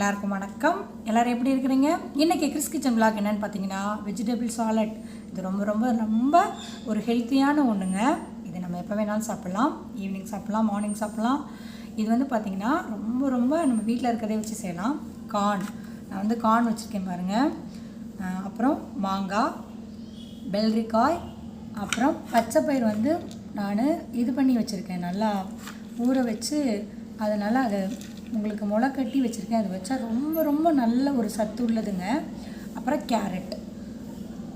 எல்லாருக்கும் வணக்கம். எல்லோரும் எப்படி இருக்கிறீங்க? இன்றைக்கி கிறிஸ் கிச்சன் விளாக் என்னென்னு பார்த்தீங்கன்னா வெஜிடபிள் சாலட். இது ரொம்ப ரொம்ப ரொம்ப ஒரு ஹெல்த்தியான ஒன்றுங்க. இது நம்ம எப்போ வேணாலும் சாப்பிட்லாம். ஈவினிங் சாப்பிட்லாம், மார்னிங் சாப்பிட்லாம். இது வந்து பார்த்திங்கன்னா ரொம்ப ரொம்ப நம்ம வீட்டில் இருக்கிறதே வச்சு செய்யலாம். கார்ன், நான் வந்து கார்ன் வச்சுருக்கேன் பாருங்கள். அப்புறம் மாங்காய், வெள்ளரிக்காய், அப்புறம் பச்சைப்பயிர் வந்து நான் இது பண்ணி வச்சுருக்கேன். நல்லா ஊற வச்சு அதனால் அதை உங்களுக்கு முளை கட்டி வச்சுருக்கேன். அது வச்சா ரொம்ப ரொம்ப நல்ல ஒரு சத்து உள்ளதுங்க. அப்புறம் கேரட்,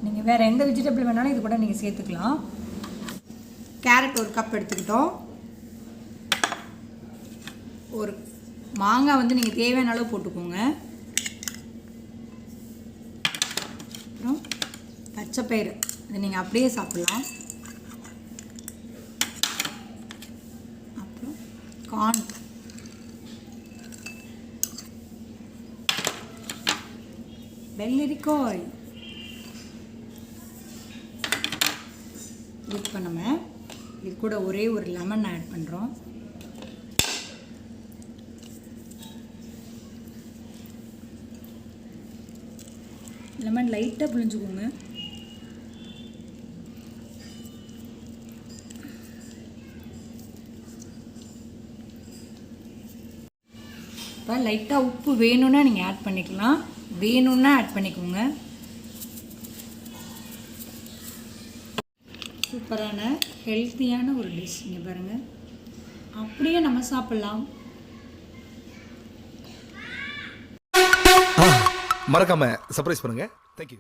நீங்கள் வேறு எந்த வெஜிடபிள் வேணாலும் இது கூட நீங்கள் சேர்த்துக்கலாம். கேரட் ஒரு கப் எடுத்துக்கிட்டோம். ஒரு மாங்காய் வந்து நீங்கள் தேவையான அளவு போட்டுக்கோங்க. அப்புறம் பச்சைப்பயிறு, இதை நீங்கள் அப்படியே சாப்பிட்லாம். அப்புறம் கார்ன், வெள்ளரிக்காய். இப்போ நம்ம இது கூட ஒரே ஒரு லெமன் ஆட் பண்ணுறோம். லெமன் லைட்டாக புழிஞ்சுக்கோங்க. இப்போ லைட்டாக உப்பு வேணும்னா நீங்கள் ஆட் பண்ணிக்கலாம், வேணும்னா ஆட் பண்ணிக்கோங்க. சூப்பரான ஹெல்த்தியான ஒரு டிஷ். இங்கே பாருங்கள், அப்படியே நம்ம சாப்பிட்லாம். மறக்காம சர்ப்ரைஸ் பண்ணுங்க. தேங்க்யூ.